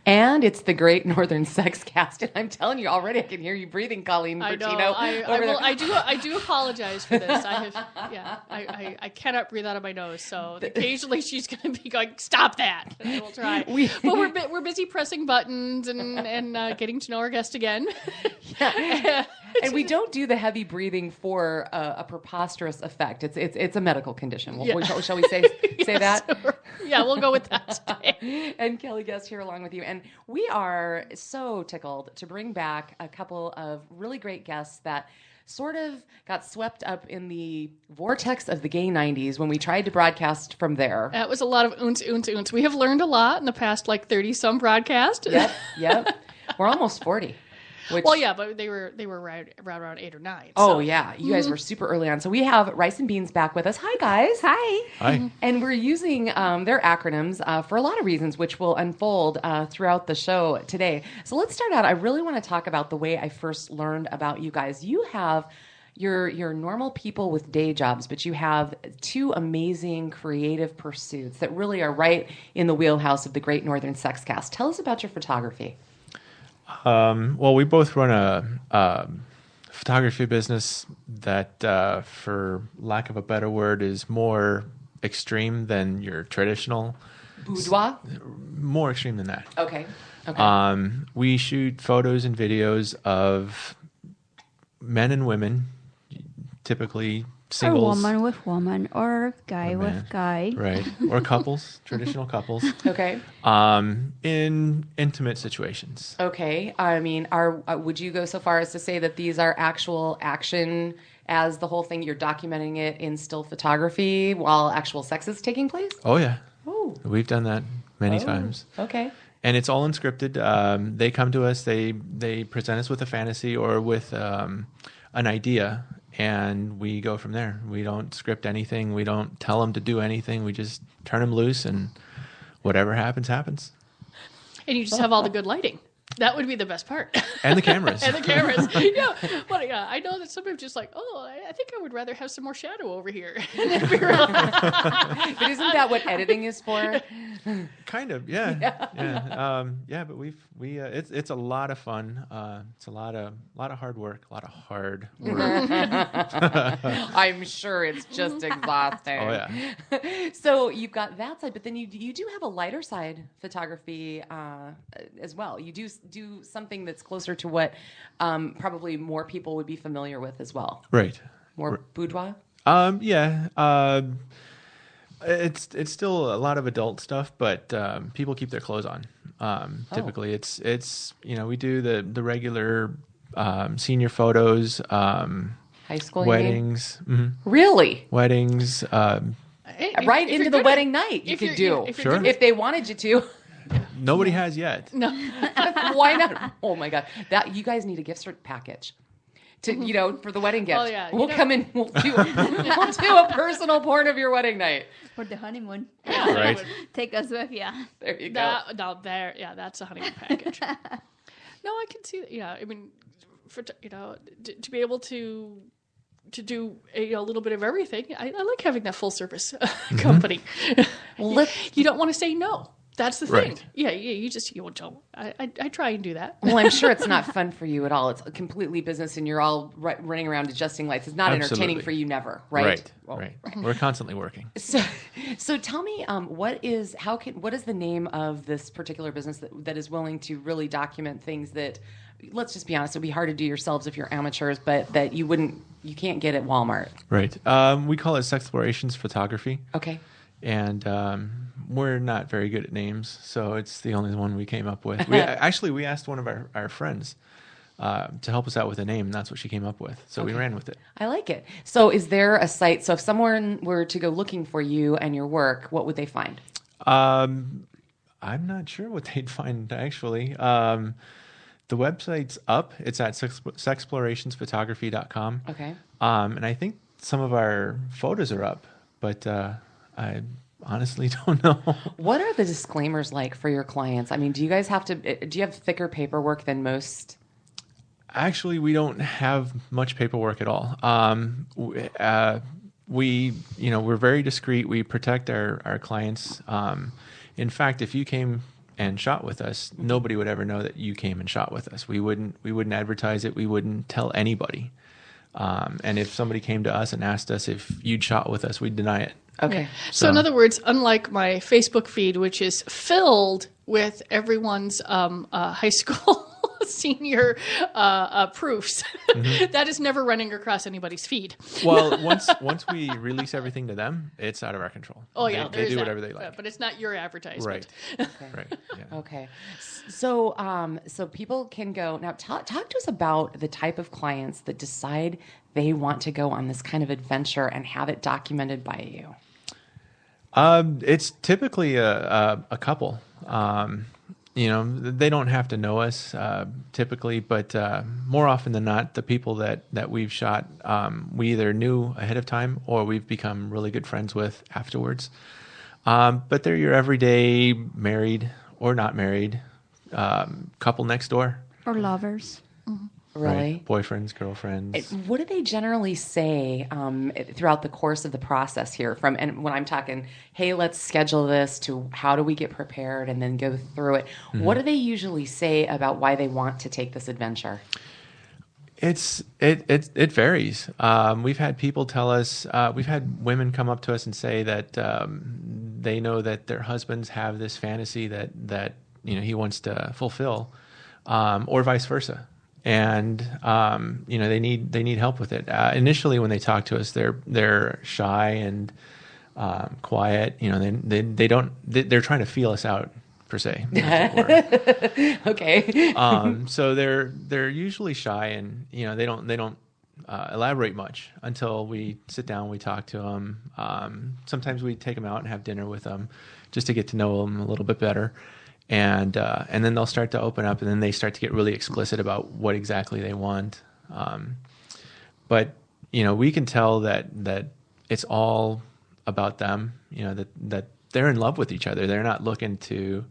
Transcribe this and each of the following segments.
And it's the Great Northern Sex Cast, and I'm telling you already, I can hear you breathing, Colleen Bertino. I do apologize for this. I cannot breathe out of my nose, so occasionally she's going to be going, "Stop that!" And we'll try. But we're busy pressing buttons and getting to know our guest again. Yeah. And we don't do the heavy breathing for a preposterous effect. It's a medical condition. Shall we say that? Yeah, we'll go with that today. And Kelly Guest here along with you. And we are so tickled to bring back a couple of really great guests that sort of got swept up in the vortex of the gay 90s when we tried to broadcast from there. That was a lot of oons. We have learned a lot in the past 30-some broadcasts. Yep. We're almost 40. Well, yeah, but they were right around 8 or 9. Oh, so. yeah. You guys were super early on. So we have Rice and Beans back with us. Hi, guys. Hi. And we're using their acronyms for a lot of reasons, which will unfold throughout the show today. So let's start out. I really want to talk about the way I first learned about you guys. You have your normal people with day jobs, but you have two amazing creative pursuits that really are right in the wheelhouse of the Great Northern Sex Cast. Tell us about your photography. Well, we both run a photography business that, for lack of a better word, is more extreme than your traditional. Boudoir? More extreme than that. Okay. We shoot photos and videos of men and women, typically singles. Or woman with woman, or guy with guy. Right. Or couples, traditional couples. Okay. In intimate situations. Okay. I mean, would you go so far as to say that these are actual action as the whole thing, you're documenting it in still photography while actual sex is taking place? Oh, yeah. Oh. We've done that many times. Okay. And it's all unscripted. They come to us, they present us with a fantasy or with an idea, and we go from there. We don't script anything. We don't tell them to do anything. We just turn them loose, and whatever happens, happens. And you just have all the good lighting. That would be the best part. And the cameras. Yeah. But I know that some people just I think I would rather have some more shadow over here. But isn't that what editing is for? Kind of, yeah. But it's a lot of fun. It's a lot of hard work, a lot of hard work. I'm sure it's just exhausting. Oh yeah. So you've got that side, but then you do have a lighter side photography as well. You do something that's closer to what probably more people would be familiar with as well. Right. More boudoir. It's still a lot of adult stuff, but people keep their clothes on. Typically, it's we do the regular senior photos, high school weddings. Mm-hmm. Really? Weddings. Right into the wedding night. You could do if they wanted you to. Nobody has yet. No. Why not? Oh my God! That you guys need a gift cert package. For the wedding gift. Oh, yeah. We'll come in. We'll do a personal porn of your wedding night. For the honeymoon. Yeah, right. Take us with you. There you go. That's a honeymoon package. No, I can see that. Yeah, I mean, to be able to do a little bit of everything, I like having that full service company. Well, you don't want to say no. That's the thing. Right. Yeah, you don't. I try and do that. Well, I'm sure it's not fun for you at all. It's completely business, and you're all running around adjusting lights. It's not entertaining for you, never, right? Right. We're constantly working. So tell me, what is the name of this particular business that is willing to really document things that, let's just be honest, it would be hard to do yourselves if you're amateurs, but that you can't get at Walmart. Right. We call it Sexplorations Photography. Okay. And we're not very good at names, so it's the only one we came up with. We asked one of our friends to help us out with a name, and that's what she came up with. So we ran with it. I like it. So is there a site? So if someone were to go looking for you and your work, what would they find? I'm not sure what they'd find, actually. The website's up. It's at sexplorationsphotography.com. Okay. And I think some of our photos are up, but I honestly don't know. What are the disclaimers like for your clients? I mean, do you have thicker paperwork than most? Actually, we don't have much paperwork at all. We're very discreet. We protect our clients. In fact, if you came and shot with us, nobody would ever know that you came and shot with us. We wouldn't advertise it. We wouldn't tell anybody. And if somebody came to us and asked us if you'd shot with us, we'd deny it. Okay. Yeah. So in other words, unlike my Facebook feed, which is filled with everyone's high school senior proofs, that is never running across anybody's feed. Well, once we release everything to them, it's out of our control. Oh yeah, they do whatever they like. But it's not your advertisement. Right. Okay. Right. Yeah. Okay. So, so people can go now. Talk to us about the type of clients that decide they want to go on this kind of adventure and have it documented by you. It's typically a couple. They don't have to know us typically, but more often than not, the people that we've shot, we either knew ahead of time or we've become really good friends with afterwards. But they're your everyday married or not married couple next door. Or lovers. Really? Right? Boyfriends, girlfriends. What do they generally say throughout the course of the process here? And when I'm talking, hey, let's schedule this, to how do we get prepared and then go through it? What do they usually say about why they want to take this adventure? It varies. We've had people tell us. We've had women come up to us and say that they know that their husbands have this fantasy that he wants to fulfill, or vice versa. And they need help with it. Initially, when they talk to us, they're shy and quiet. They're trying to feel us out per se. Okay. So they're usually shy, and they don't elaborate much until we sit down. We talk to them. Sometimes we take them out and have dinner with them, just to get to know them a little bit better. And then they'll start to open up, and then they start to get really explicit about what exactly they want. But we can tell that it's all about them. That they're in love with each other. They're not looking to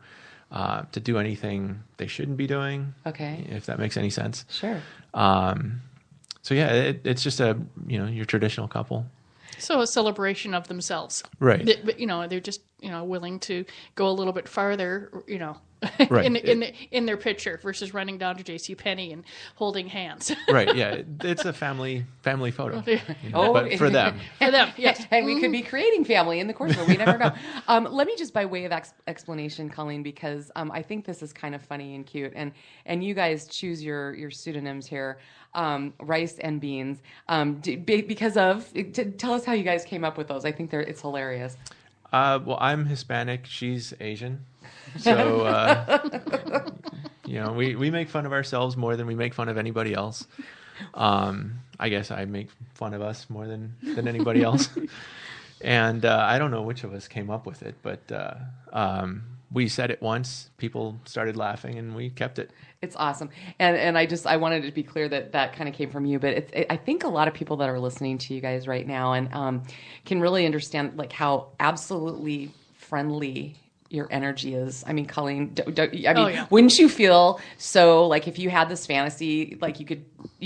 do anything they shouldn't be doing. Okay. If that makes any sense. Sure. So yeah, it's just your traditional couple. So a celebration of themselves, right? But they're just willing to go a little bit farther, right. in their picture versus running down to JCPenney and holding hands. Right. Yeah, it's a family photo. Oh, but for them, yes. And we could be creating family in the course of it. We never know. Let me just, by way of explanation, Colleen, because I think this is kind of funny and cute, and you guys choose your pseudonyms here, Rice and Beans, because of. Tell us how you guys came up with those. I think it's hilarious. Well, I'm Hispanic. She's Asian. So, we make fun of ourselves more than we make fun of anybody else. I guess I make fun of us more than anybody else. And I don't know which of us came up with it, but we said it once, people started laughing, and we kept it. It's awesome. And I wanted to be clear that kind of came from you, but I think a lot of people that are listening to you guys right now and can really understand like how absolutely friendly your energy is. I mean, Colleen, wouldn't you feel so like if you had this fantasy, like you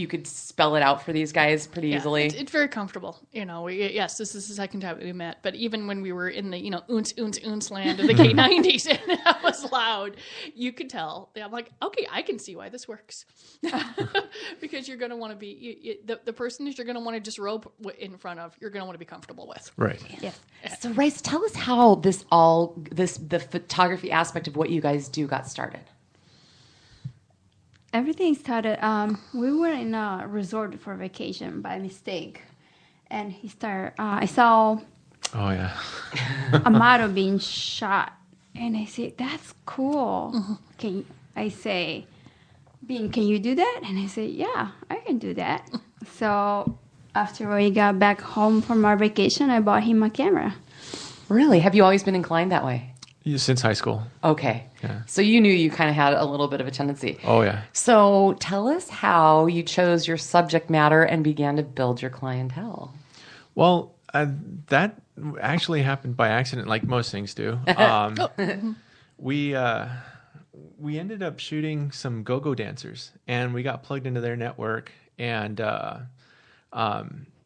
could spell it out for these guys pretty easily? It's very comfortable. Yes, this is the second time we met, but even when we were in the oons land of the K90s and that was loud, you could tell. I'm like, okay, I can see why this works, because you're going to want to be the person that you're going to want to disrobe in front of. You're going to want to be comfortable with. Right. Yes. So, Rice, tell us how the photography aspect of what you guys do got started. Everything started, we were in a resort for vacation by mistake. And I saw a model being shot. And I said, that's cool. Mm-hmm. I say, Bean, can you do that? And I said, yeah, I can do that. So after we got back home from our vacation, I bought him a camera. Really? Have you always been inclined that way? Since high school. Okay. Yeah. So you knew you kind of had a little bit of a tendency. Oh, yeah. So tell us how you chose your subject matter and began to build your clientele. Well, that actually happened by accident, like most things do. We ended up shooting some go-go dancers, and we got plugged into their network, and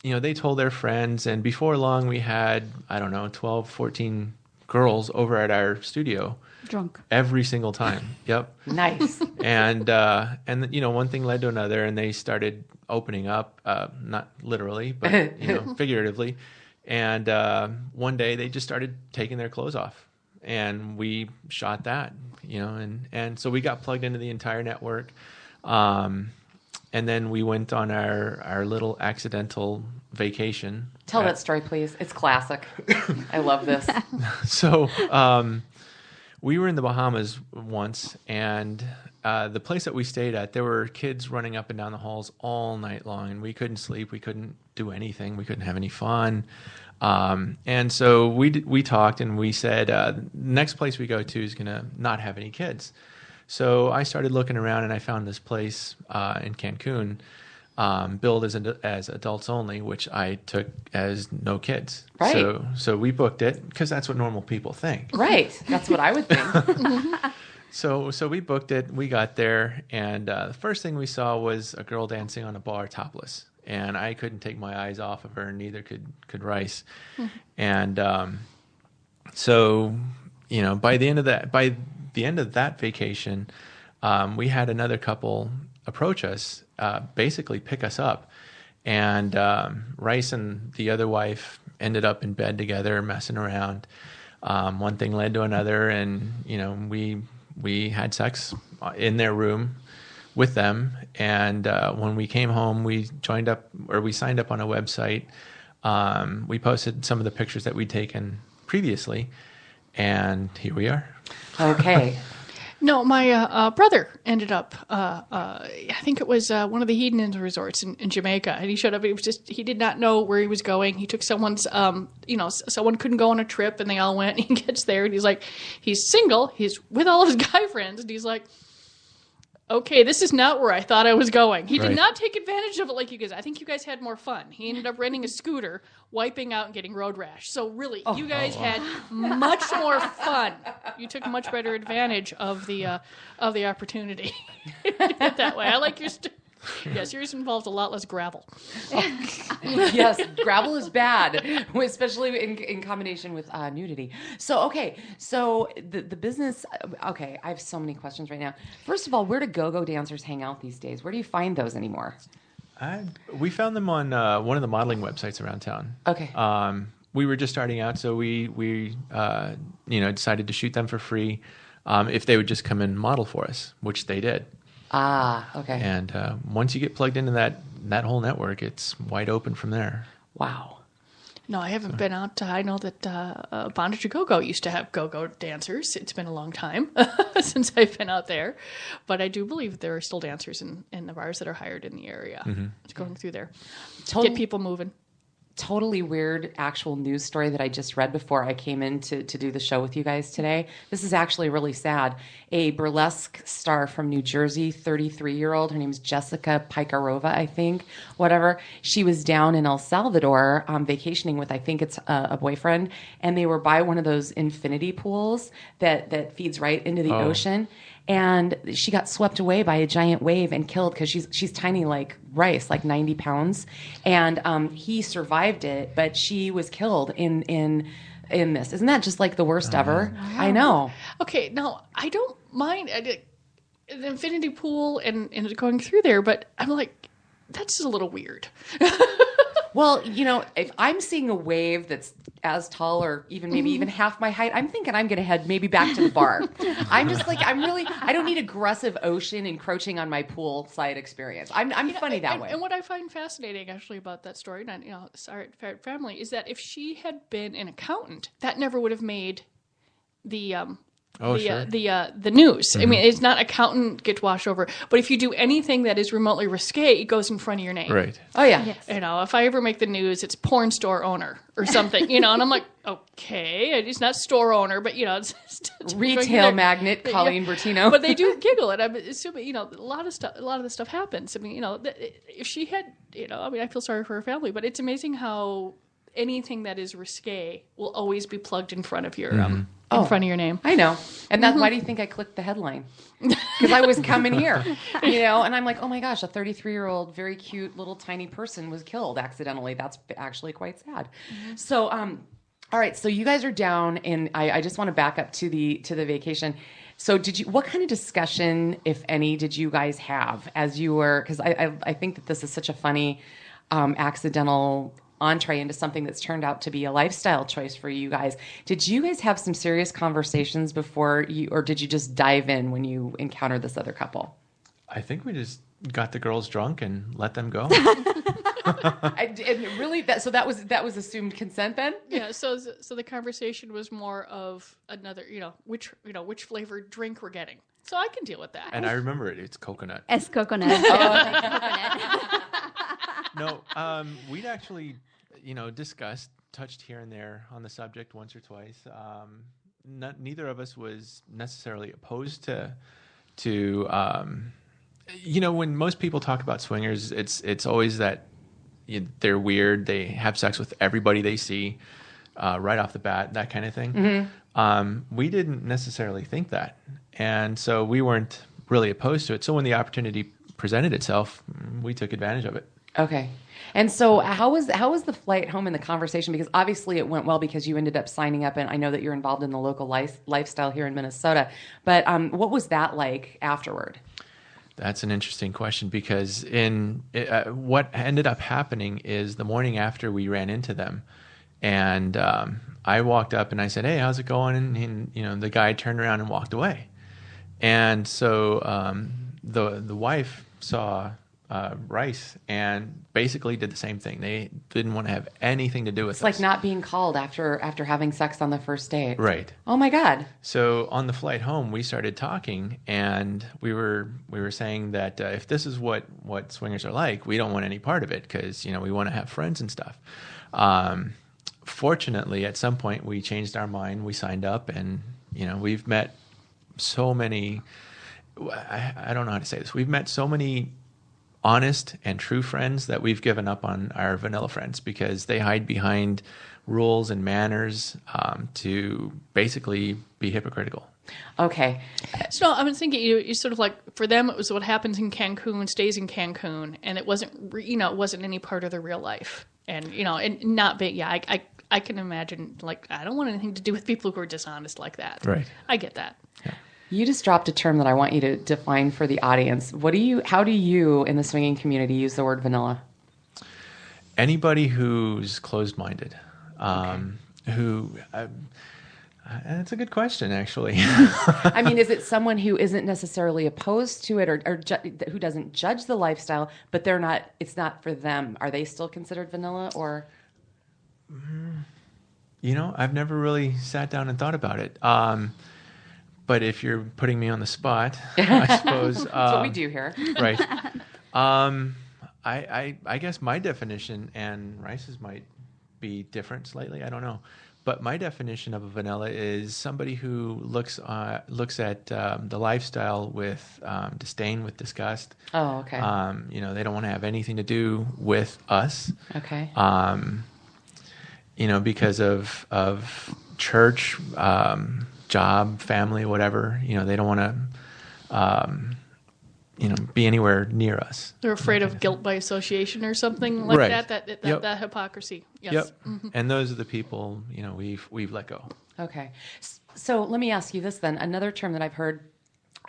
they told their friends, and before long we had, 12, 14 girls over at our studio. Drunk. Every single time. Yep. Nice. And one thing led to another, and they started opening up, not literally, but figuratively. And one day they just started taking their clothes off, and we shot that, and so we got plugged into the entire network. And then we went on our little accidental vacation. Tell that story, please. It's classic. I love this. So we were in the Bahamas once, and the place that we stayed at, there were kids running up and down the halls all night long, and we couldn't sleep. We couldn't do anything. We couldn't have any fun. And so we talked, and we said, the next place we go to is going to not have any kids. So I started looking around, and I found this place in Cancun, billed as adults only, which I took as no kids. Right. So we booked it because that's what normal people think. Right. That's what I would think. So we booked it. We got there, and the first thing we saw was a girl dancing on a bar topless, and I couldn't take my eyes off of her, and neither could Rice. And so by the end of that vacation, we had another couple approach us, basically pick us up. And Rice and the other wife ended up in bed together, messing around. One thing led to another, and we had sex in their room with them. And when we came home, we signed up on a website. We posted some of the pictures that we'd taken previously, and here we are. Okay. No, my brother ended up, I think it was one of the hedonism resorts in Jamaica, and he showed up. He did not know where he was going. He took someone's, someone couldn't go on a trip, and they all went, and he gets there, and he's single, he's with all of his guy friends, and he's like, okay, this is not where I thought I was going. He did not take advantage of it like you guys. I think you guys had more fun. He ended up renting a scooter, wiping out, and getting road rash. So really, you guys had much more fun. You took much better advantage of the opportunity. That way, I like your. Yes, yours involved a lot less gravel. Yes, gravel is bad, especially in combination with nudity. So the business. Okay, I have so many questions right now. First of all, where do go-go dancers hang out these days? Where do you find those anymore? We found them on one of the modeling websites around town. Okay. We were just starting out, so we decided to shoot them for free if they would just come and model for us, which they did. Okay. And once you get plugged into that whole network, it's wide open from there. Wow. No, I haven't been out. I know that Bondage Go-Go used to have go-go dancers. It's been a long time since I've been out there. But I do believe there are still dancers in the bars that are hired in the area. It's going through there. Get people moving. Totally weird actual news story that I just read before I came in to do the show with you guys today. This is actually really sad. A burlesque star from New Jersey, 33-year-old, her name is Jessica Pikarova, I think, whatever. She was down in El Salvador vacationing with, I think it's a boyfriend, and they were by one of those infinity pools that feeds right into the ocean. And she got swept away by a giant wave and killed because she's tiny like Rice, like 90 pounds. And he survived it, but she was killed in this. Isn't that just like the worst ever? Wow. I know. Okay, now I don't mind the infinity pool and going through there, but I'm like, that's a little weird. Well, if I'm seeing a wave that's as tall or maybe even half my height, I'm thinking I'm going to head maybe back to the bar. I'm just like, I don't need aggressive ocean encroaching on my poolside experience. I'm funny that way. And what I find fascinating actually about that story, and sorry, family, is that if she had been an accountant, that never would have made the news. I mean, it's not accountant gets washed over, but if you do anything that is remotely risque, it goes in front of your name. Right. Oh yeah. Yes. If I ever make the news, it's porn store owner or something, and I'm like, okay, it's not store owner, but it's retail magnate Colleen Bertino. But they do giggle, and I'm assuming a lot of this stuff happens. I mean, if she had, I feel sorry for her family, but it's amazing how anything that is risque will always be plugged in front of your in front of your name. I know. And that's why do you think I clicked the headline? Because I was coming here, and I'm like, oh my gosh, a 33-year-old, very cute little tiny person was killed accidentally. That's actually quite sad. So, All right, so you guys are down, and I just want to back up to the vacation. So what kind of discussion, if any, did you guys have as you were, because I think that this is such a funny accidental entree into something that's turned out to be a lifestyle choice for you guys. Did you guys have some serious conversations before you, or did you just dive in when you encountered this other couple? I think we just got the girls drunk and let them go. That was assumed consent then? Yeah. So the conversation was more of another, which flavored drink we're getting. So I can deal with that. And I remember it. It's coconut. It's coconut. Coconut. No, we'd actually, discussed, touched here and there on the subject once or twice. Neither of us was necessarily opposed to when most people talk about swingers, it's always that they're weird. They have sex with everybody they see right off the bat, that kind of thing. Mm-hmm. We didn't necessarily think that. And so we weren't really opposed to it. So when the opportunity presented itself, we took advantage of it. Okay. And so how was the flight home and the conversation? Because obviously it went well because you ended up signing up, and I know that you're involved in the local lifestyle here in Minnesota. But what was that like afterward? That's an interesting question, because what ended up happening is the morning after we ran into them, and I walked up and I said, "Hey, how's it going?" And the guy turned around and walked away. And so the wife saw Rice and basically did the same thing. They didn't want to have anything to do with us. It's like not being called after having sex on the first date. Right. Oh my God. So on the flight home, we started talking, and we were saying that if this is what swingers are like, we don't want any part of it, because we want to have friends and stuff. Fortunately, at some point, we changed our mind. We signed up, and we've met so many. I don't know how to say this. We've met so many honest and true friends that we've given up on our vanilla friends, because they hide behind rules and manners to basically be hypocritical. Okay. So I was thinking, you sort of like, for them, it was what happens in Cancun stays in Cancun, and it wasn't, it wasn't any part of their real life. And, and not big. Yeah, I can imagine, like, I don't want anything to do with people who are dishonest like that. Right. I get that. Yeah. You just dropped a term that I want you to define for the audience. How do you in the swinging community use the word vanilla? Anybody who's closed-minded. That's a good question, actually. I mean, is it someone who isn't necessarily opposed to it, or who doesn't judge the lifestyle, but it's not for them? Are they still considered vanilla, or? I've never really sat down and thought about it. But if you're putting me on the spot, I suppose... That's what we do here. Right. I guess my definition, and Rice's might be different slightly, I don't know. But my definition of a vanilla is somebody who looks at the lifestyle with disdain, with disgust. Oh, okay. They don't want to have anything to do with us. Okay. Because of church... job, family, whatever, they don't want to, be anywhere near us. They're afraid of guilt by association or something like right. that hypocrisy. Yes. Yep. Mm-hmm. And those are the people, we've let go. Okay. So let me ask you this then. Another term that I've heard,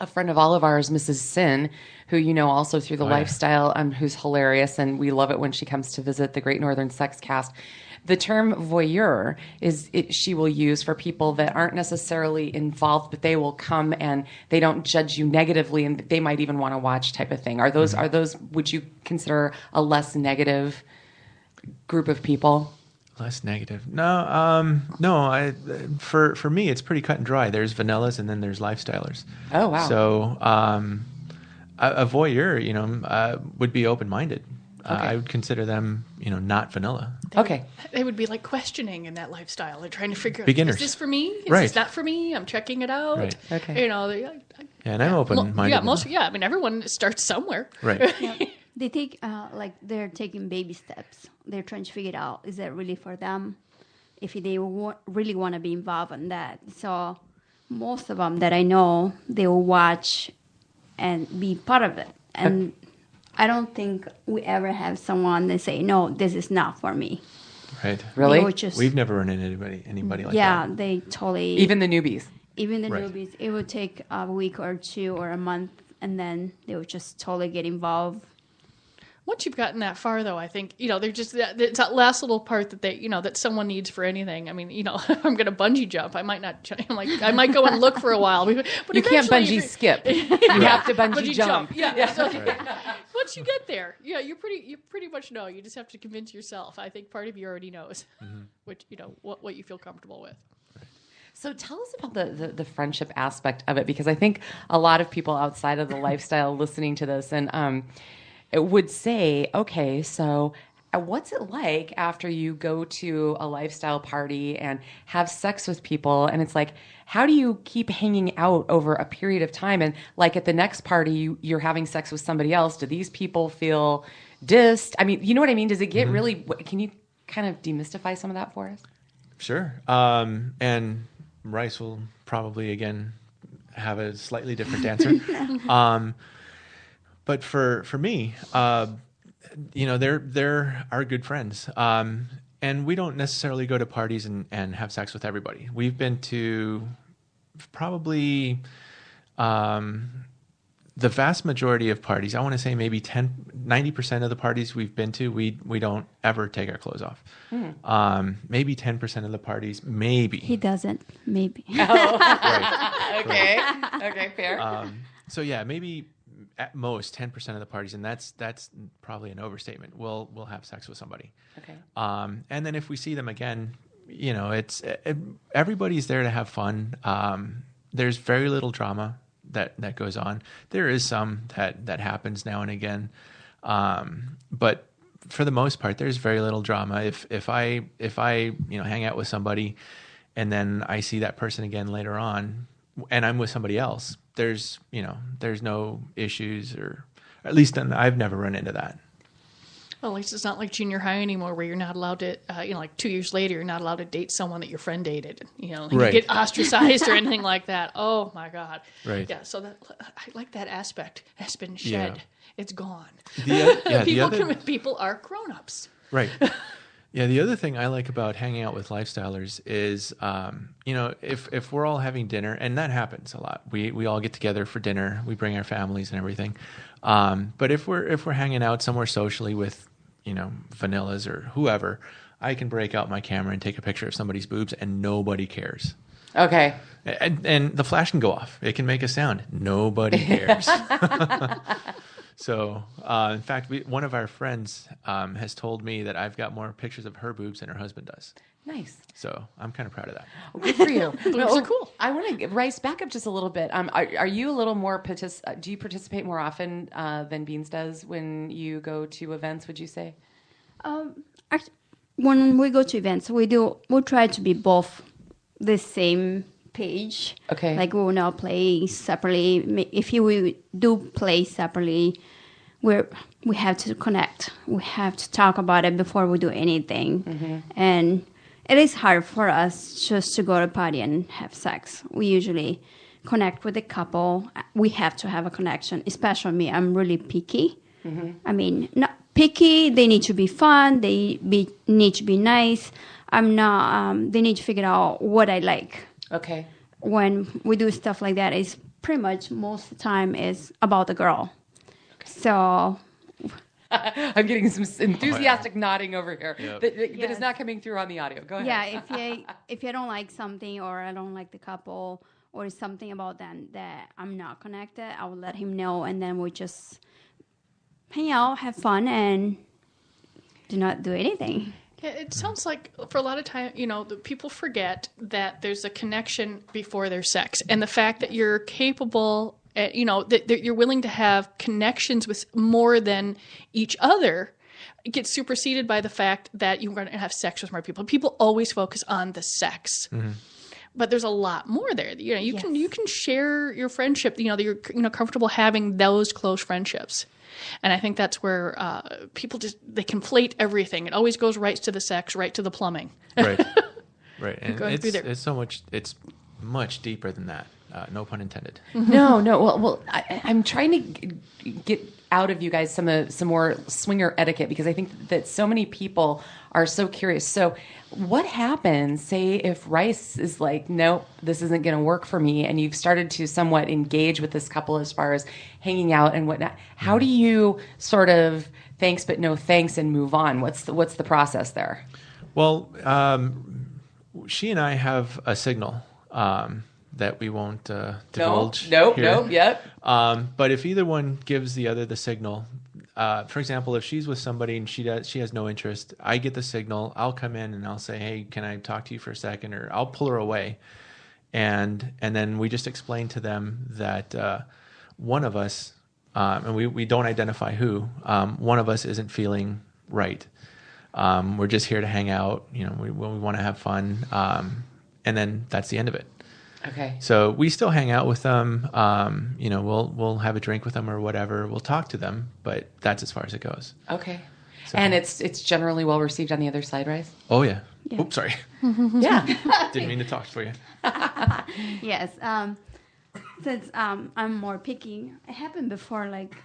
a friend of all of ours, Mrs. Sin, who also through the lifestyle, who's hilarious, and we love it when she comes to visit the Great Northern Sex Cast. The term voyeur she will use for people that aren't necessarily involved, but they will come and they don't judge you negatively, and they might even want to watch, type of thing. Are those would you consider a less negative group of people? Less negative? No. For me, it's pretty cut and dry. There's vanillas and then there's lifestylers. Oh wow! So a voyeur, would be open-minded. Okay. I would consider them, not vanilla. They would be like questioning in that lifestyle. They're trying to figure out, beginners. Is this for me? Is right. this not for me? I'm checking it out. Right. Okay. And I'm open-minded. Everyone starts somewhere. Right. Yeah. They take, they're taking baby steps. They're trying to figure it out. Is that really for them? If they really want to be involved in that. So most of them that I know, they will watch and be part of it. And I don't think we ever have someone that say, no, this is not for me. Right. Really? We've never run into anybody like that. Yeah, they totally. Even the newbies. Even the Right. newbies, it would take a week or two or a month, and then they would just totally get involved. Once you've gotten that far, though, I think, they're just, it's that last little part that they, that someone needs for anything. I mean, I'm going to bungee jump. I might not, I might go and look for a while. But you can't bungee skip. You have to bungee jump. Yeah. So, once you get there, you pretty much know. You just have to convince yourself. I think part of you already knows, which, what you feel comfortable with. So tell us about the friendship aspect of it, because I think a lot of people outside of the lifestyle listening to this and it would say, okay, so what's it like after you go to a lifestyle party and have sex with people? And it's like, how do you keep hanging out over a period of time? And like at the next party, you're having sex with somebody else. Do these people feel dissed? I mean, you know what I mean? Does it get really, can you kind of demystify some of that for us? Sure. And Rice will probably, again, have a slightly different answer. But for me, they're our good friends. And we don't necessarily go to parties and have sex with everybody. We've been to probably the vast majority of parties. I want to say maybe 90% of the parties we've been to, we don't ever take our clothes off. Maybe 10% of the parties, maybe. He doesn't, maybe. Oh. Right. Okay. Right. Okay, fair. So yeah, maybe at most 10% of the parties, and that's probably an overstatement. We'll have sex with somebody. Okay. And then if we see them again, everybody's there to have fun. There's very little drama that goes on. There is some that happens now and again, but for the most part, there's very little drama. If I hang out with somebody, and then I see that person again later on, and I'm with somebody else, there's no issues, or at least I've never run into that. Well, at least it's not like junior high anymore, where you're not allowed to, like 2 years later, you're not allowed to date someone that your friend dated. Right. You get ostracized or anything like that. Oh my God. Right. Yeah. So I like that aspect has been shed. Yeah. It's gone. People are grown-ups. Right. Yeah. The other thing I like about hanging out with lifestylers is, if we're all having dinner, and that happens a lot, we all get together for dinner, we bring our families and everything. But if we're hanging out somewhere socially with, vanillas or whoever, I can break out my camera and take a picture of somebody's boobs and nobody cares. Okay. And the flash can go off. It can make a sound. Nobody cares. So, in fact, one of our friends has told me that I've got more pictures of her boobs than her husband does. Nice. So I'm kind of proud of that. Well, good for you. Boobs are cool. I want to Rice back up just a little bit. Are you a little more do you participate more often than Beans does when you go to events? Would you say? When we go to events, we'll try to be both the same page. Okay. Like we will not play separately. If we do play separately, we have to connect. We have to talk about it before we do anything. Mm-hmm. And it is hard for us just to go to a party and have sex. We usually connect with the couple. We have to have a connection, especially me. I'm really picky. Mm-hmm. I mean, not picky. They need to be fun. They need to be nice. I'm not. They need to figure out what I like. Okay. When we do stuff like that, it's pretty much most of the time is about the girl. Okay. So I'm getting some enthusiastic nodding over here. Yep. That is not coming through on the audio. Go ahead. Yeah, if you don't like something, or I don't like the couple, or something about them that I'm not connected, I will let him know, and then we just hang out, have fun, and do not do anything. Yeah, it sounds like for a lot of time, the people forget that there's a connection before there's sex, and the fact that you're capable, that you're willing to have connections with more than each other, it gets superseded by the fact that you're going to have sex with more people. People always focus on the sex. Mm-hmm. But there's a lot more there. You can share your friendship. That you're comfortable having those close friendships. And I think that's where people they conflate everything. It always goes right to the sex, right to the plumbing. Right. And it's so much. It's much deeper than that. No pun intended. No. Well, I'm trying to get out of you guys some more swinger etiquette, because I think that so many people are so curious. So what happens, say, if Rice is like, nope, this isn't going to work for me, and you've started to somewhat engage with this couple as far as hanging out and whatnot? How do you sort of thanks but no thanks and move on? What's the process there? Well, she and I have a signal that we won't divulge. Nope, yep. But if either one gives the other the signal, for example, if she's with somebody and she has no interest, I get the signal. I'll come in and I'll say, "Hey, can I talk to you for a second?" Or I'll pull her away, and then we just explain to them that one of us, and we don't identify who, one of us isn't feeling right. We're just here to hang out. We want to have fun, and then that's the end of it. Okay. So we still hang out with them. We'll have a drink with them or whatever. We'll talk to them, but that's as far as it goes. Okay. So, and it's generally well received on the other side, right? Oh yeah. Oops, sorry. Yeah. Didn't mean to talk for you. Yes. Since I'm more picky, it happened before. Like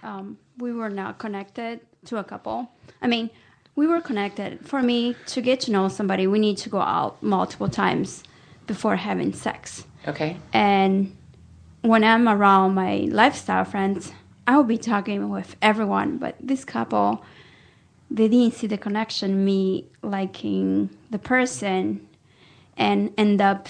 we were not connected to a couple. I mean, we were connected. For me to get to know somebody, we need to go out multiple times before having sex. Okay. And when I'm around my lifestyle friends, I will be talking with everyone. But this couple, they didn't see the connection, me liking the person, and end up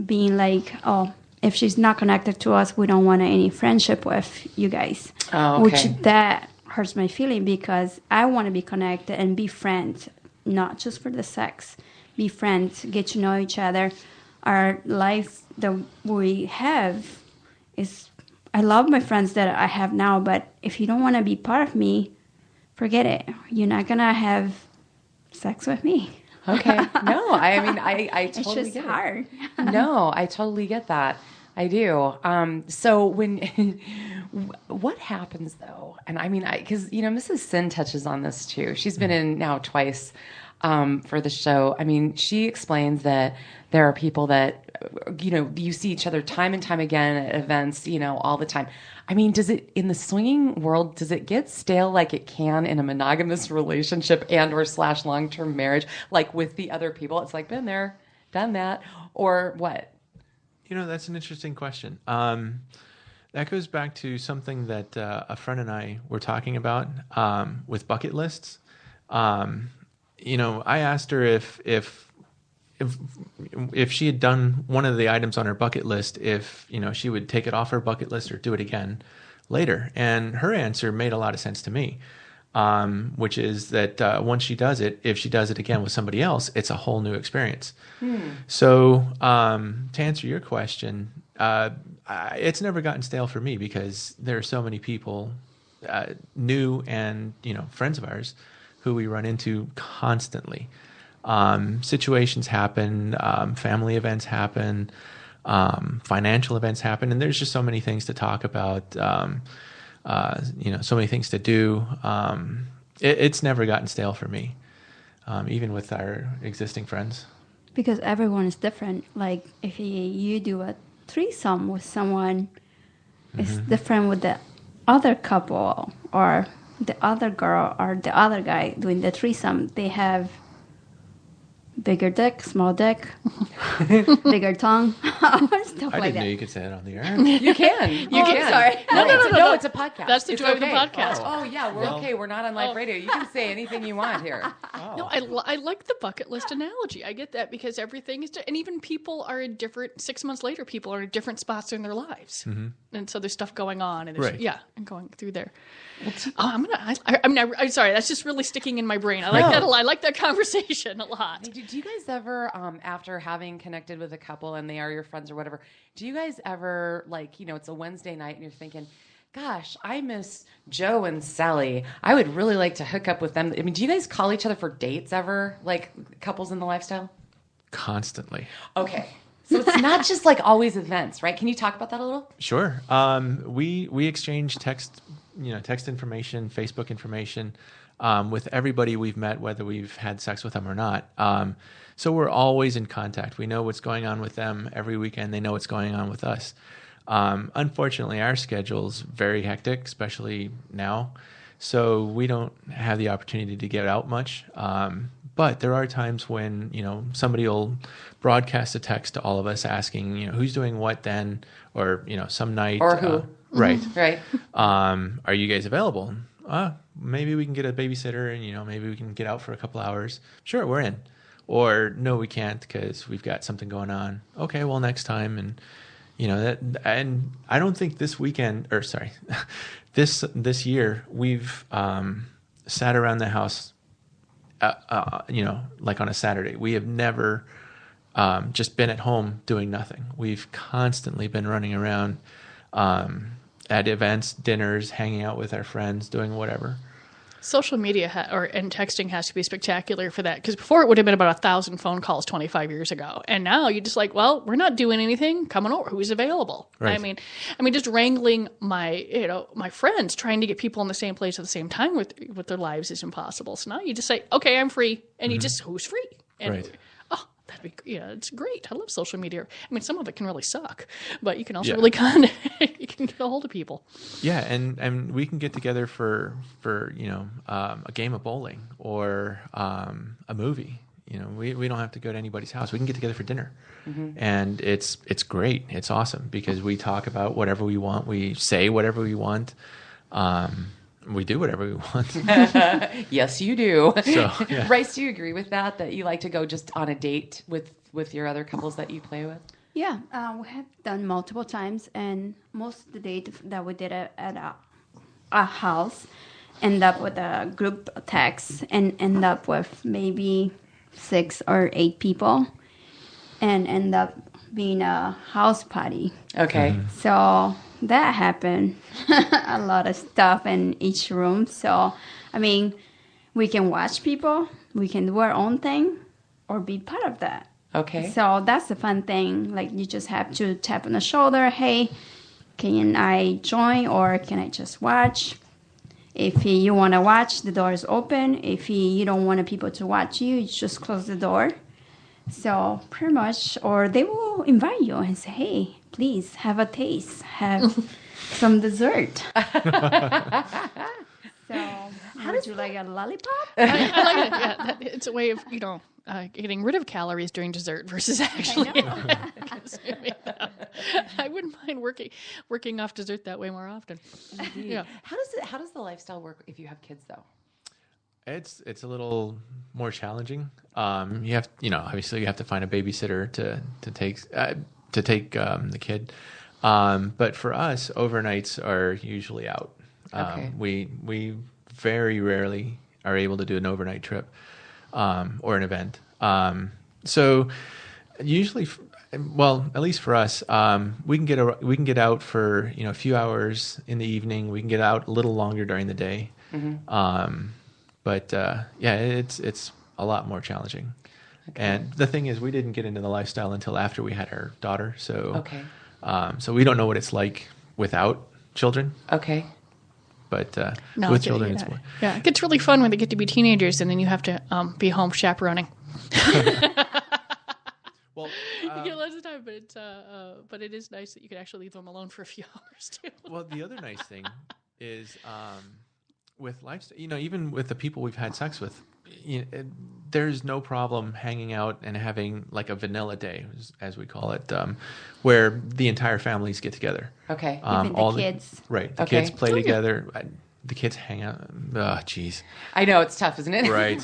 being like, oh, if she's not connected to us, we don't want any friendship with you guys. Oh, okay. Which that hurts my feeling, because I want to be connected and be friends, not just for the sex. Be friends, get to know each other. Our life that we have is, I love my friends that I have now, but if you don't want to be part of me, forget it. You're not going to have sex with me. Okay. No, I mean, I totally it's just get hard. No, I totally get that. I do. So what happens though? And I mean, because, Mrs. Sin touches on this too. She's been in now twice for the show. I mean, she explains that there are people that, you see each other time and time again at events, all the time. I mean, in the swinging world, does it get stale like it can in a monogamous relationship and/or / long-term marriage, like with the other people? It's like, been there, done that, or what? That's an interesting question. That goes back to something that a friend and I were talking about with bucket lists. I asked her if she had done one of the items on her bucket list, if she would take it off her bucket list or do it again later. And her answer made a lot of sense to me, which is that once she does it, if she does it again with somebody else, it's a whole new experience. So to answer your question, it's never gotten stale for me, because there are so many people, new and friends of ours, who we run into constantly. Situations happen, family events happen, financial events happen, and there's just so many things to talk about, so many things to do. It's never gotten stale for me, even with our existing friends. Because everyone is different. Like if you do a threesome with someone, it's different with the other couple or the other girl or the other guy doing the threesome. They have bigger dick, small dick, bigger tongue, stuff I like didn't that. know you could say that on the air. You can. You can. I'm sorry. No, it's a podcast. That's the It's joy of the okay. podcast. Oh, yeah, we're okay. We're not on live radio. You can say anything you want here. No, I like the bucket list analogy. I get that, because everything is, and even people are in different, 6 months later, people are in different spots in their lives. And so there's stuff going on, and there's, and going through there. I'm sorry, that's just really sticking in my brain. I like that a lot. I like that conversation a lot. Do you guys ever, after having connected with a couple and they are your friends or whatever, do you guys ever, it's a Wednesday night and you're thinking, gosh, I miss Joe and Sally. I would really like to hook up with them. I mean, do you guys call each other for dates ever, like couples in the lifestyle? Constantly. Okay. So it's not just like always events, right? Can you talk about that a little? Sure. We exchange text information, Facebook information, with everybody we've met, whether we've had sex with them or not. So we're always in contact. We know what's going on with them every weekend. They know what's going on with us. Unfortunately, our schedule's very hectic, especially now. So we don't have the opportunity to get out much. But there are times when, somebody will broadcast a text to all of us asking, who's doing what then, or, some night. Or who. Right. Right. Are you guys available? Maybe we can get a babysitter and, maybe we can get out for a couple hours. Sure, we're in. Or no, we can't because we've got something going on. Okay, well, next time. And, and I don't think this weekend, or sorry, this year we've sat around the house, like on a Saturday. We have never just been at home doing nothing. We've constantly been running around at events, dinners, hanging out with our friends, doing whatever. Social media and texting has to be spectacular for that, because before it would have been about 1,000 phone calls 25 years ago, and now you're just like, well, we're not doing anything. Come on over. Who's available? Right. I mean, just wrangling my friends, trying to get people in the same place at the same time with their lives is impossible. So now you just say, okay, I'm free, and you just who's free? And right. It's great. I love social media. I mean, some of it can really suck, but you can also really you can get a hold of people. Yeah, and we can get together for a game of bowling or a movie. We don't have to go to anybody's house. We can get together for dinner, and it's great. It's awesome because we talk about whatever we want. We say whatever we want. We do whatever we want. Yes, you do. So, yeah. Rice, do you agree with that you like to go just on a date with your other couples that you play with? Yeah, we have done multiple times, and most of the dates that we did at a house end up with a group text and end up with maybe 6 or 8 people and end up being a house party. Okay. So that happened. A lot of stuff in each room. So, I mean, we can watch people, we can do our own thing, or be part of that. Okay. So that's the fun thing. Like, you just have to tap on the shoulder. Hey, can I join or can I just watch? If you want to watch, the door is open. If you don't want people to watch you, you just close the door. So pretty much, or they will invite you and say, hey, please have a taste, have some dessert. So, would you like a lollipop? I like it. Yeah, it's a way of, getting rid of calories during dessert versus actually consuming them. I wouldn't mind working off dessert that way more often. Indeed. Yeah. How does the lifestyle work if you have kids, though? It's a little more challenging. You have, obviously you have to find a babysitter to take the kid. But for us, overnights are usually out. Okay. We very rarely are able to do an overnight trip or an event. So usually, at least for us, we can get out for a few hours in the evening. We can get out a little longer during the day. Mm-hmm. But it's a lot more challenging. Okay. And the thing is, we didn't get into the lifestyle until after we had our daughter. So, so we don't know what it's like without children. Okay. But with children, it's more. Yeah, it gets really fun when they get to be teenagers, and then you have to be home chaperoning. Well, you get lots of time, but it is nice that you can actually leave them alone for a few hours too. Well, the other nice thing is with lifestyle, even with the people we've had sex with, there's no problem hanging out and having like a vanilla day, as we call it, where the entire families get together. Okay. Even all the kids. Right. The kids play together. The kids hang out. Oh, jeez. I know, it's tough, isn't it? Right.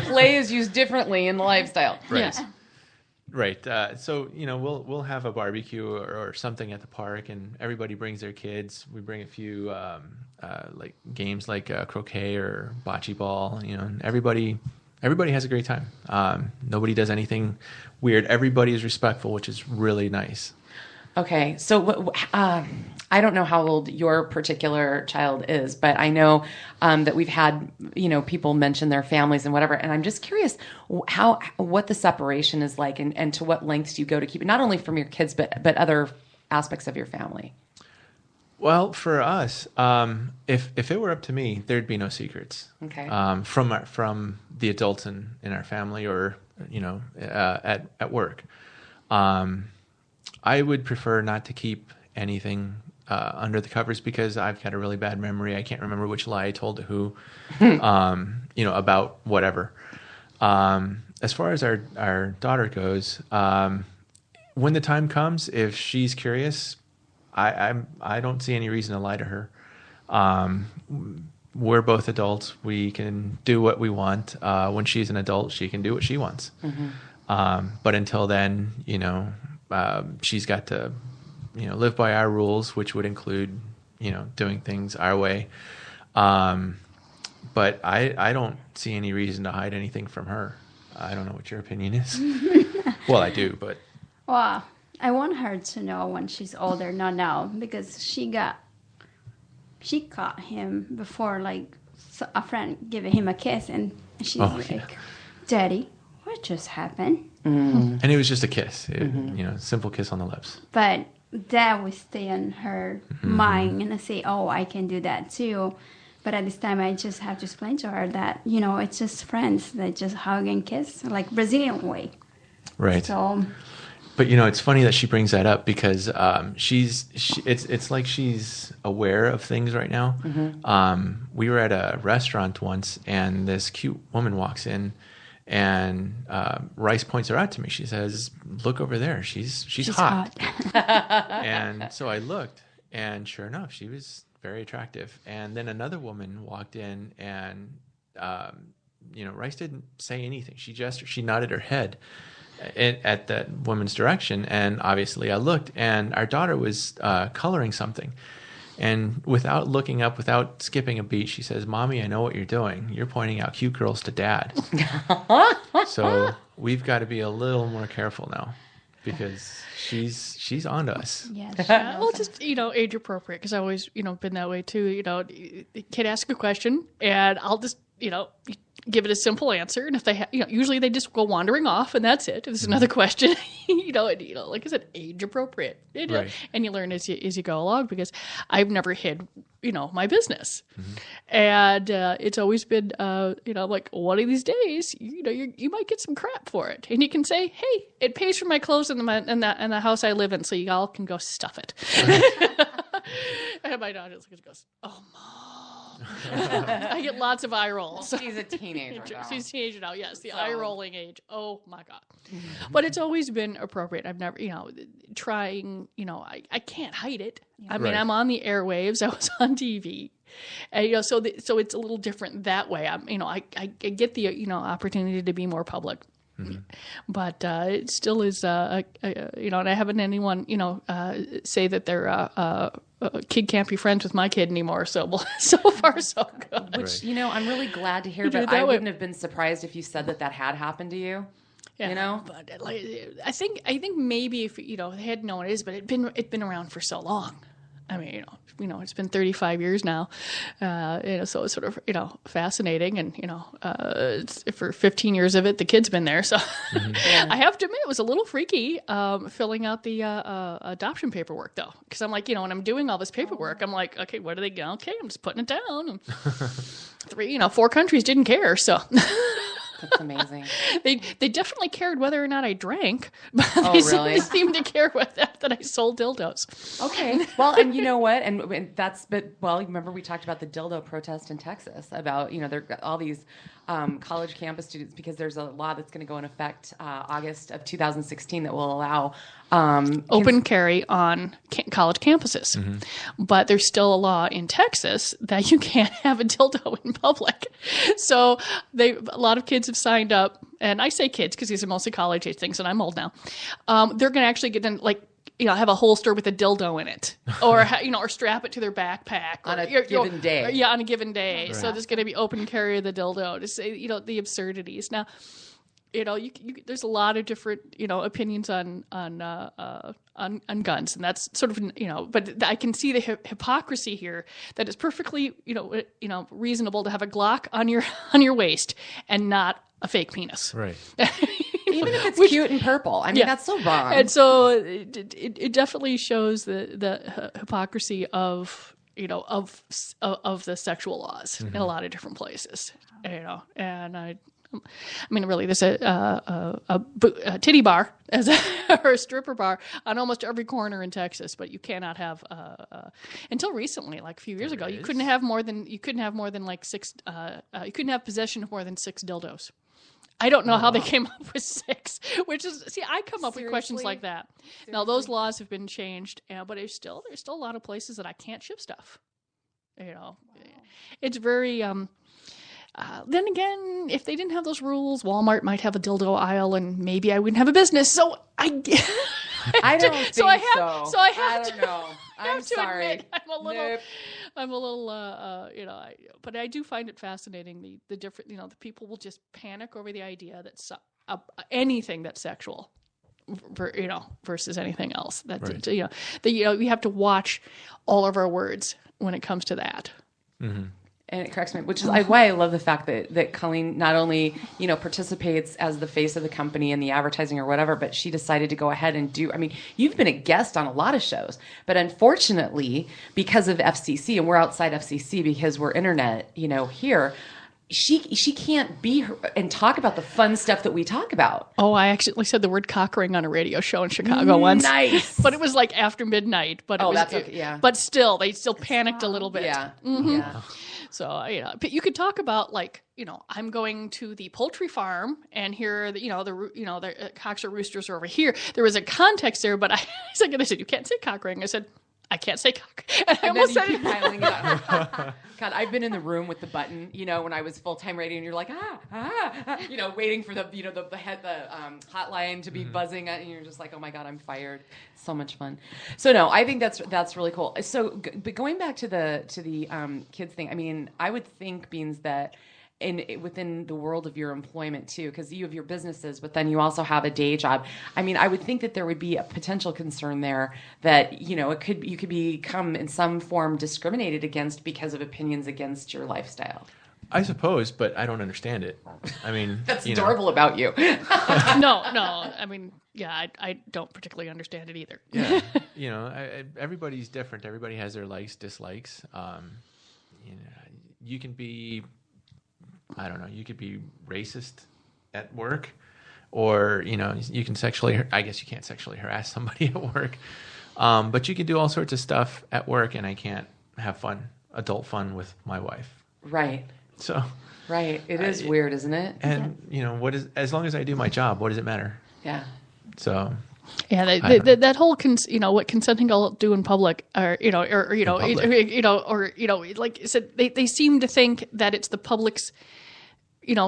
Play is used differently in the lifestyle. Right. Yeah. Right. So, we'll have a barbecue or something at the park, and everybody brings their kids. We bring a few like games like croquet or bocce ball, and everybody has a great time. Nobody does anything weird. Everybody is respectful, which is really nice. Okay. So I don't know how old your particular child is, but I know that we've had, people mention their families and whatever. And I'm just curious what the separation is like and to what lengths you go to keep it, not only from your kids, but other aspects of your family. Well, for us, if it were up to me, there'd be no secrets. Okay. From the adults in our family or, at work. I would prefer not to keep anything under the covers because I've got a really bad memory. I can't remember which lie I told to who, about whatever. As far as our daughter goes, when the time comes, if she's curious, I don't see any reason to lie to her. We're both adults. We can do what we want. When she's an adult, she can do what she wants. Mm-hmm. But until then, she's got to, live by our rules, which would include, doing things our way. But I don't see any reason to hide anything from her. I don't know what your opinion is. Well, I do, but. Well, I want her to know when she's older, not now, because she caught him before, like, a friend giving him a kiss, and she's Daddy, what just happened? Mm. And it was just a kiss, simple kiss on the lips. But that would stay in her mind, and I say, oh, I can do that too. But at this time, I just have to explain to her that, it's just friends that just hug and kiss, like Brazilian way. Right. So... But it's funny that she brings that up because it's like she's aware of things right now. Mm-hmm. We were at a restaurant once, and this cute woman walks in, and Rice points her out to me. She says, "Look over there. She's hot." And so I looked, and sure enough, she was very attractive. And then another woman walked in, and Rice didn't say anything. She nodded her head at that woman's direction, and obviously I looked, and our daughter was coloring something, and without looking up, without skipping a beat, she says, "Mommy, I know what you're doing. You're pointing out cute girls to Dad." So we've got to be a little more careful now because she's on to us. Yes. Well, just age appropriate, because I always been that way too. The kid asks a question, and I'll just give it a simple answer, and if they usually they just go wandering off, and that's it. If there's another question, like I said, age appropriate, right. And you learn as you go along, because I've never hid my business, and it's always been like one of these days you might get some crap for it, and you can say, hey, it pays for my clothes in the house I live in, so you all can go stuff it. And my daughter just goes, "Oh, Mom." I get lots of eye rolls. She's a teenager now. She's a teenager now, yes. The eye rolling age. Oh, my God. But it's always been appropriate. I've never, trying, I can't hide it. Yeah. I mean, I'm on the airwaves. I was on TV. And, so it's a little different that way. I get the, opportunity to be more public. Mm-hmm. But it still is, and I haven't anyone, say that their kid can't be friends with my kid anymore. So far, so good. Which, I'm really glad to hear, but I wouldn't have been surprised if you said that had happened to you. Yeah, but I think maybe if they had known it is, but it's been around for so long. I mean, it's been 35 years now, so it's sort of, fascinating, and it's, for 15 years of it, the kid's been there. So yeah. I have to admit, it was a little freaky filling out the adoption paperwork, though, because I'm like, when I'm doing all this paperwork, I'm like, okay, what do they go? Okay, I'm just putting it down. And 4 countries didn't care, so. That's amazing. They definitely cared whether or not I drank, but really? They seemed to care that I sold dildos. Okay. Well, and you know what? And remember we talked about the dildo protest in Texas about, there are all these college campus students, because there's a law that's going to go in effect August of 2016 that will allow open carry on college campuses. Mm-hmm. But there's still a law in Texas that you can't have a dildo in public. So a lot of kids have signed up, and I say kids because these are mostly college age things, and I'm old now. They're going to actually get in, like, have a holster with a dildo in it, or or strap it to their backpack on a given day. On a given day. Right. So there's going to be open carry of the dildo to say, the absurdities. Now, there's a lot of different, opinions on guns, and that's sort of, but I can see the hypocrisy here, that it's perfectly, reasonable to have a Glock on your waist and not a fake penis. Right. Even if it's cute and purple. I mean, that's so wrong. And so it definitely shows the hypocrisy of the sexual laws in a lot of different places. And I'm mean, really, there's a titty bar or a stripper bar on almost every corner in Texas, but you cannot have until recently, like a few years ago, you couldn't have more than like six. You couldn't have possession of more than 6 dildos. I don't know how they came up with 6, which is, I come up with questions like that. Seriously? Now, those laws have been changed, but there's still a lot of places that I can't ship stuff. It's very, then again, if they didn't have those rules, Walmart might have a dildo aisle and maybe I wouldn't have a business. So I don't think so. I don't know. I'm sorry. Admit, I'm a little, but I do find it fascinating the different, the people will just panic over the idea that anything that's sexual, versus anything else. That's right. We have to watch all of our words when it comes to that. Mm-hmm. And it corrects me, which is why I love the fact that Colleen not only, participates as the face of the company and the advertising or whatever, but she decided to go ahead and you've been a guest on a lot of shows, but unfortunately, because of FCC, and we're outside FCC because we're internet, here, she can't be and talk about the fun stuff that we talk about. Oh, I actually said the word cock ring on a radio show in Chicago once. Nice. But it was like after midnight. But that's okay. Yeah. But still, they panicked a little bit. Yeah. Mm-hmm. Yeah. So, but you could talk about I'm going to the poultry farm and here, the cocks or roosters are over here. There was a context there, but I said, you can't say cock ring. I said, I can't say cock. And I almost said it. Piling it up. God, I've been in the room with the button, when I was full-time radio and you're like, waiting for the hotline to be buzzing and you're just like, oh my God, I'm fired. So much fun. So no, I think that's really cool. So, but going back to the kids thing, I would think, Beans, that within the world of your employment too, because you have your businesses, but then you also have a day job. I would think that there would be a potential concern there that you could become in some form discriminated against because of opinions against your lifestyle. I suppose, but I don't understand it. That's adorable about you. No. I don't particularly understand it either. Yeah, everybody's different. Everybody has their likes, dislikes. You can be. I don't know, you could be racist at work or, you can I guess you can't sexually harass somebody at work. But you can do all sorts of stuff at work and I can't have adult fun with my wife. Right. So. Right. It is weird, isn't it? And, as long as I do my job, what does it matter? Yeah. So. Yeah, that whole what consenting will do in public, like I said, they seem to think that it's the public's,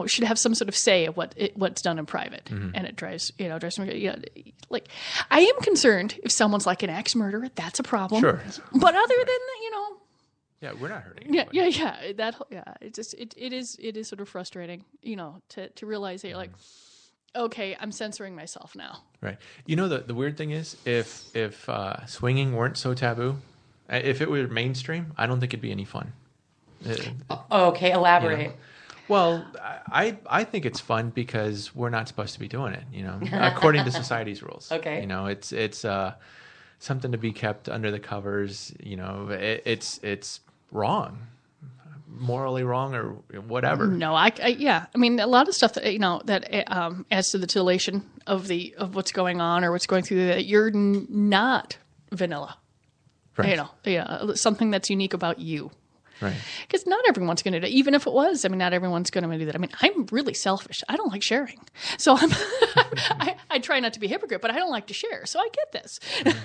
should have some sort of say of what's done in private, and it drives me. Like I am concerned if someone's like an axe murderer, that's a problem. Sure, but other than that, yeah, we're not hurting anybody. Yeah. It is sort of frustrating, to realize that you're like. Okay, I'm censoring myself now. Right. The weird thing is, if swinging weren't so taboo, if it were mainstream, I don't think it'd be any fun. Okay, elaborate. Well, I think it's fun because we're not supposed to be doing it, according to society's rules. Okay. It's something to be kept under the covers. It's wrong. Morally wrong or whatever. No, a lot of stuff that adds to the titillation of what's going on or what's going through that you're not vanilla. Right. Something that's unique about you. Right. Because not everyone's going to do it. Even if it was, not everyone's going to do that. I'm really selfish. I don't like sharing. So I try not to be a hypocrite, but I don't like to share. So I get this. Mm-hmm.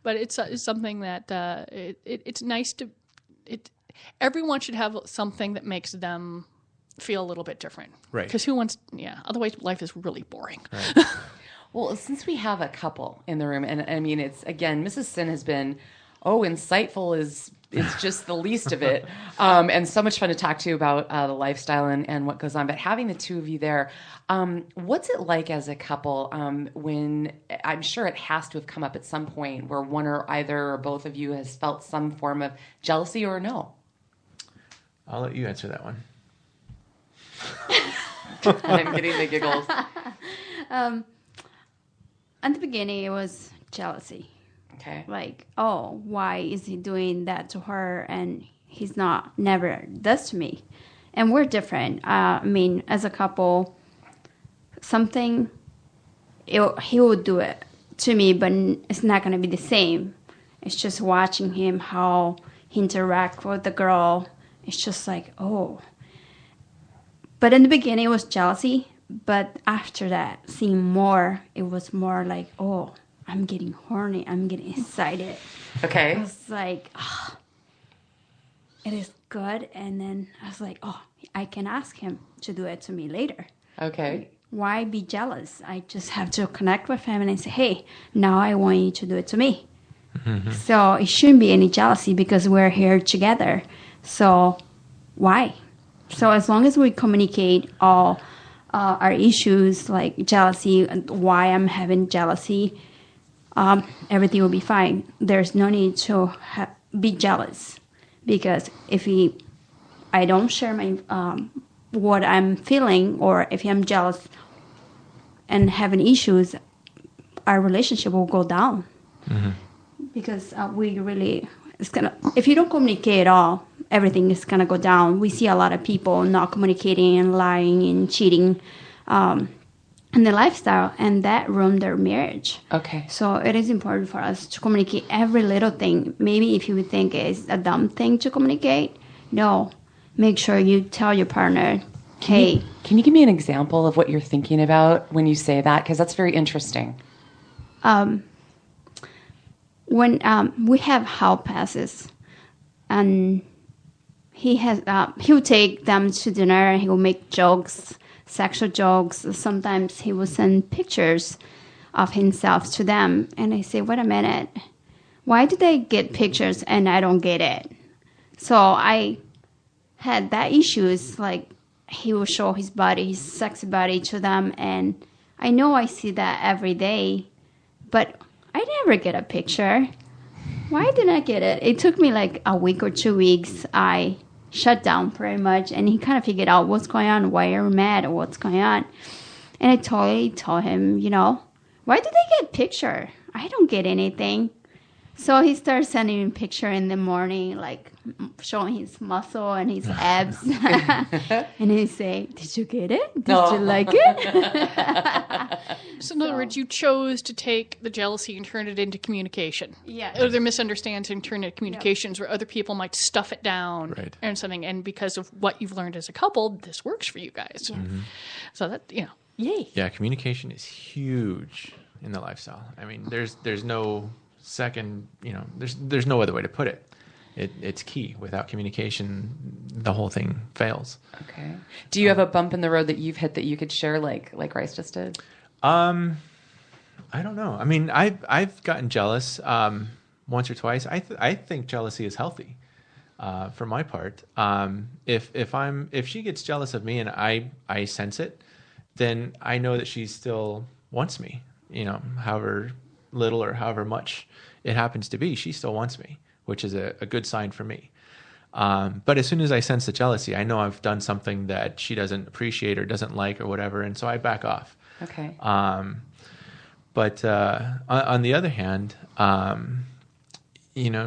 But it's something that it's nice to everyone should have something that makes them feel a little bit different. Right. Because who wants, otherwise life is really boring. Right. Well, since we have a couple in the room, and it's, again, Mrs. Sin has been, insightful is just the least of it. And so much fun to talk to you about the lifestyle and what goes on. But having the two of you there, what's it like as a couple when I'm sure it has to have come up at some point where one or either or both of you has felt some form of jealousy or no? I'll let you answer that one. I'm getting the giggles. At the beginning, it was jealousy. Okay. Like, why is he doing that to her and he's never does to me? And we're different. I mean, as a couple, something, he will do it to me, but it's not going to be the same. It's just watching him, how he interact with the girl. It's just like, oh. But in the beginning, it was jealousy. But after that, seeing more, it was more like, oh, I'm getting horny. I'm getting excited. Okay. I was like, oh, it is good. And then I was like, oh, I can ask him to do it to me later. Okay. Why be jealous? I just have to connect with him and say, hey, now I want you to do it to me. Mm-hmm. So it shouldn't be any jealousy because we're here together. So why? So as long as we communicate all our issues like jealousy and why I'm having jealousy, everything will be fine. There's no need to be jealous because if I don't share my what I'm feeling, or if I'm jealous and having issues, our relationship will go down. Mm-hmm. Because if you don't communicate at all, everything is gonna go down. We see a lot of people not communicating and lying and cheating in their lifestyle, and that ruined their marriage. Okay. So it is important for us to communicate every little thing. Maybe if you think it's a dumb thing to communicate, no. Make sure you tell your partner, hey. Can you give me an example of what you're thinking about when you say that? Because that's very interesting. When we have hall passes, and he'll take them to dinner, and he will make jokes, sexual jokes. Sometimes he will send pictures of himself to them, and I say, wait a minute, why do they get pictures and I don't get it? So I had that issues, like he will show his body, his sexy body to them, and I know I see that every day, but I never get a picture. Why didn't I get it? It took me like a week or 2 weeks. I shut down pretty much, and he kind of figured out what's going on, why you're mad, or what's going on. And I totally told him, why do they get picture? I don't get anything. So he started sending me a picture in the morning, like showing his muscle and his abs. And he say, did you get it? Did you like it? So in other words, you chose to take the jealousy and turn it into communication. Yeah. Or their misunderstandings and turn it into communications where other people might stuff it down and something. And because of what you've learned as a couple, this works for you guys. Yeah. Mm-hmm. So that, yay. Yeah, communication is huge in the lifestyle. I mean, there's no second, there's no other way to put it. It's key. Without communication, the whole thing fails. Okay. Do you have a bump in the road that you've hit that you could share, like Rice just did? I don't know. I mean, I've gotten jealous once or twice. I think jealousy is healthy for my part. If she gets jealous of me and I sense it, then I know that she still wants me. However little or however much it happens to be, she still wants me, which is a good sign for me. But as soon as I sense the jealousy, I know I've done something that she doesn't appreciate or doesn't like or whatever, and so I back off. Okay. But on the other hand,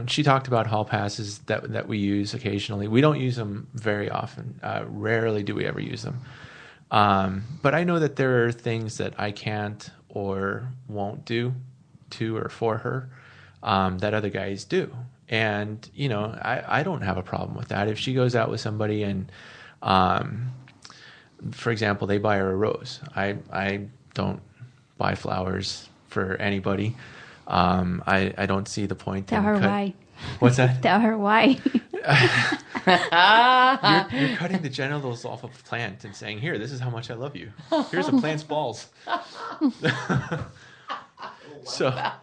she talked about hall passes that we use occasionally. We don't use them very often. Rarely do we ever use them. But I know that there are things that I can't or won't do to or for her that other guys do. And, I don't have a problem with that. If she goes out with somebody and, for example, they buy her a rose. I don't buy flowers for anybody. I don't see the point. Tell her why. What's that? Tell her why. You're cutting the genitals off of a plant and saying, here, this is how much I love you. Here's a plant's balls. So I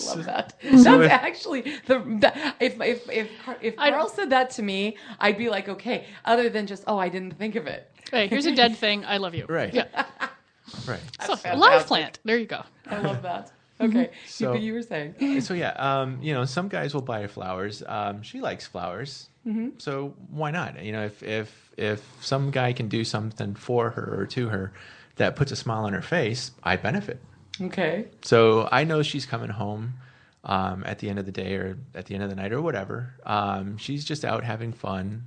love that. That's actually if Carl said that to me, I'd be like, okay. Other than just, I didn't think of it. Hey, here's a dead thing. I love you. Right. Yeah. Right. So, live plant. There you go. I love that. Okay. So you were saying. So yeah, some guys will buy her flowers. She likes flowers. Mm-hmm. So why not? If some guy can do something for her or to her that puts a smile on her face, I benefit. Okay. So I know she's coming home at the end of the day or at the end of the night or whatever. She's just out having fun.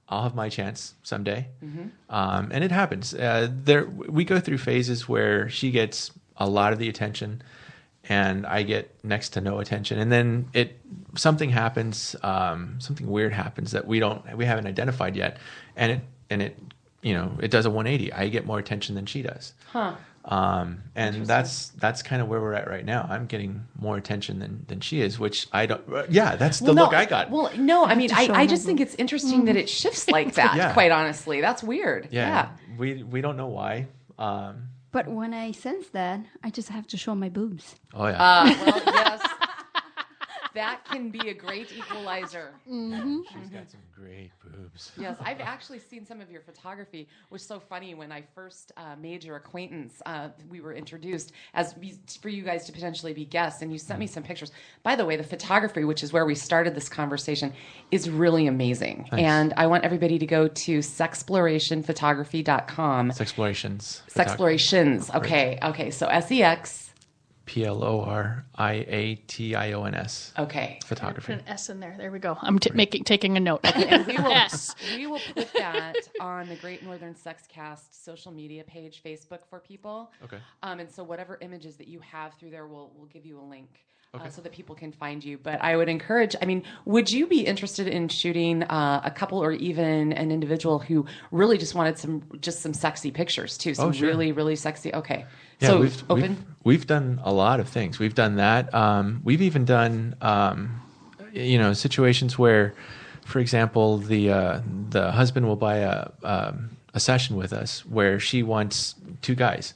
I'll have my chance someday. And it happens. We go through phases where she gets a lot of the attention and I get next to no attention. And then something happens, something weird happens that we haven't identified yet. And it does a 180. I get more attention than she does. Huh. And that's kind of where we're at right now. I'm getting more attention than she is, which I don't. Yeah, that's the look I got. Well, no, I mean, I just think it's interesting that it shifts like that. Yeah. Quite honestly, that's weird. Yeah. We don't know why. But when I sense that, I just have to show my boobs. Oh yeah. Well, yes. That can be a great equalizer. She's got some great boobs. Yes, I've actually seen some of your photography. It was so funny when I first made your acquaintance. We were introduced for you guys to potentially be guests, and you sent me some pictures. By the way, the photography, which is where we started this conversation, is really amazing. Nice. And I want everybody to go to sexplorationphotography.com. Sexplorations. Okay. Right. Okay. So SEX. PLORIATIONS. Okay. Photography. Put an S in there. There we go. I'm taking a note. And we will put that on the Great Northern Sexcast social media page, Facebook, for people. Okay. And so whatever images that you have through there, we'll give you a link. Okay. So that people can find you. But I would encourage, would you be interested in shooting a couple or even an individual who really just wanted some sexy pictures too? Some really, really sexy. Okay. Yeah, so we've done a lot of things. We've done that. We've even done, situations where, for example, the husband will buy a session with us where she wants two guys.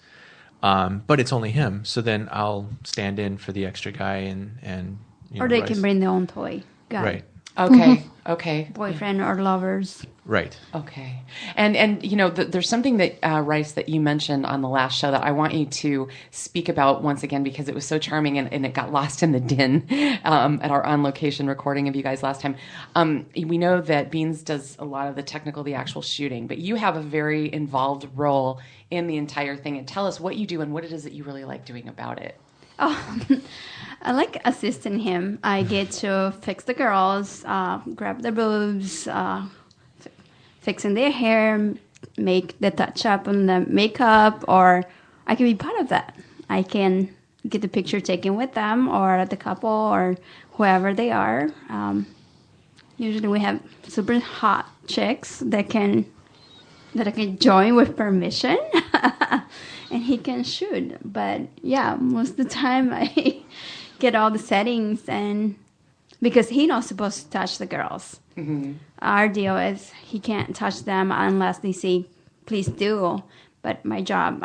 But it's only him, so then I'll stand in for the extra guy and or they can bring their own toy. Right. Okay. Okay. Boyfriend or lovers. Right. Okay. And there's something that Rice that you mentioned on the last show that I want you to speak about once again because it was so charming and it got lost in the din at our on location recording of you guys last time. We know that Beans does a lot of the actual shooting, but you have a very involved role in the entire thing. And tell us what you do and what it is that you really like doing about it. Oh, I like assisting him. I get to fix the girls, grab their boobs, fixing their hair, make the touch up on the makeup, or I can be part of that. I can get the picture taken with them or the couple or whoever they are. Usually we have super hot chicks that I can join with permission. And he can shoot. But yeah, most of the time I get all the settings and because he's not supposed to touch the girls. Mm-hmm. Our deal is he can't touch them unless they say, please do. But my job,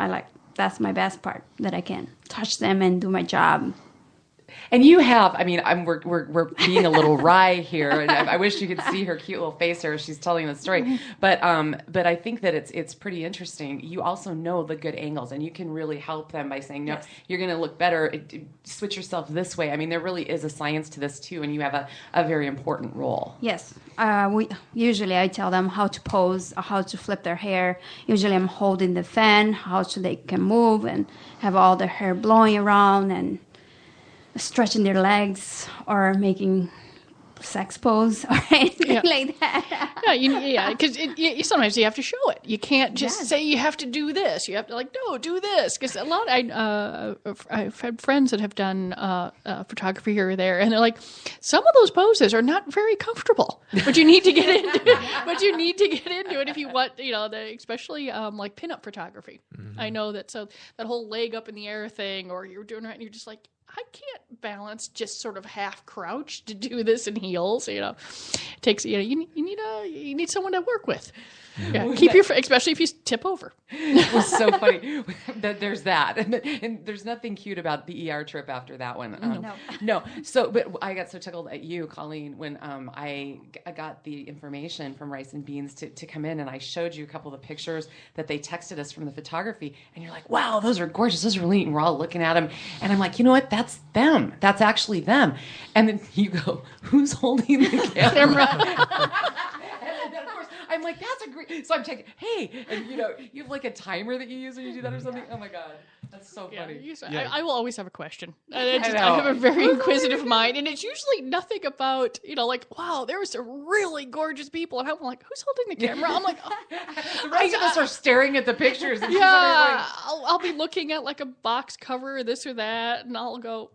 that's my best part, that I can touch them and do my job. And you have, we're being a little wry here, and I wish you could see her cute little face here as she's telling the story. But I think that it's pretty interesting. You also know the good angles, and you can really help them by saying, no, yes, you're going to look better. Switch yourself this way. There really is a science to this too, and you have a very important role. Yes. Usually I tell them how to pose, how to flip their hair. Usually I'm holding the fan, how they can move and have all their hair blowing around and stretching their legs or making sex pose or anything like that. Because sometimes you have to show it. You can't just say you have to do this. You have to no, do this. Because I've had friends that have done photography here or there, and they're like, some of those poses are not very comfortable, but you need to get into it. But you need to get into it if you want, especially like pinup photography. Mm-hmm. I know that. So that whole leg up in the air thing, or you're doing right, and you're just like, I can't balance just sort of half crouch to do this in heels. It takes you need someone to work with. Yeah, keep especially if you tip over. It was so funny that there's that, and there's nothing cute about the ER trip after that one. No. So, but I got so tickled at you, Colleen, when I got the information from Rice and Beans to come in, and I showed you a couple of the pictures that they texted us from the photography, and you're like, "Wow, those are gorgeous. Those are really neat." And we're all looking at them, and I'm like, "You know what? That's them. That's actually them." And then you go, "Who's holding the camera?" And then, of course, I'm like, that's a great. So I'm checking, hey, and you have like a timer that you use when you do that or something. Oh my God. That's so funny. Yeah. I will always have a question. I have a very inquisitive mind, and it's usually nothing about, like, wow, there were some really gorgeous people, and I'm like, who's holding the camera? I'm like, the rest of us are staring at the pictures. And I'll be looking at like a box cover, this or that, and I'll go,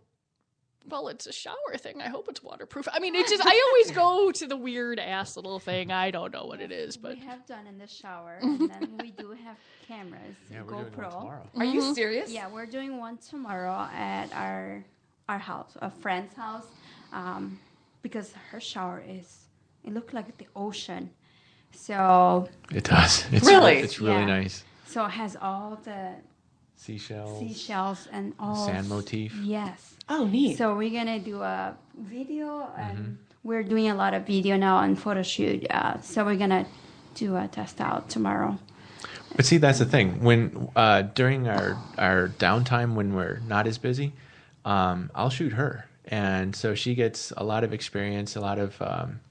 well, it's a shower thing. I hope it's waterproof. I mean, it's just, I always go to the weird ass little thing. I don't know what it is, but we have done in the shower, and then we do have cameras. Yeah, we're GoPro. doing one tomorrow. Are you serious? Yeah, we're doing one tomorrow at our house, a friend's house, because her shower it looked like the ocean. So it does. It's really nice. So it has all the seashells and all sand motif. Yes. Oh, neat. So we're gonna do a video, and we're doing a lot of video now and photo shoot. So we're gonna do a test out tomorrow. But see, that's the thing. When during our downtime, when we're not as busy, I'll shoot her, and so she gets a lot of experience, a lot of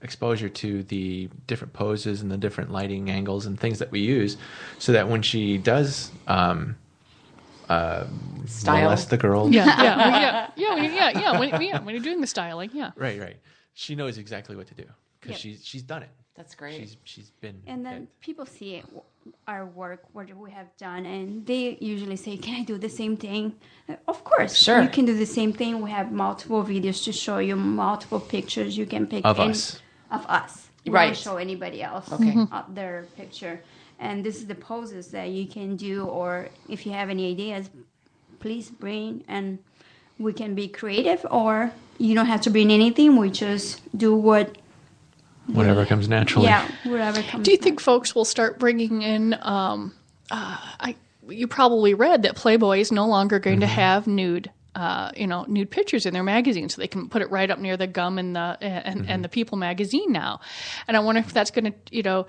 exposure to the different poses and the different lighting angles and things that we use, so that when she does molest the girl, when you're doing the styling, right, she knows exactly what to do because she's done it. That's great. She's been. And then people see our work, what we have done, and they usually say, "Can I do the same thing?" Of course, sure. You can do the same thing. We have multiple videos to show you, multiple pictures. You can pick of us. We Right. don't show anybody else their picture. And this is the poses that you can do, or if you have any ideas, please bring, and we can be creative, or you don't have to bring anything. We just do whatever comes naturally. Yeah, whatever comes. Do you think folks will start bringing in? You probably read that Playboy is no longer going to have nude pictures in their magazine, so they can put it right up near the gum and the People magazine now. And I wonder if that's going to,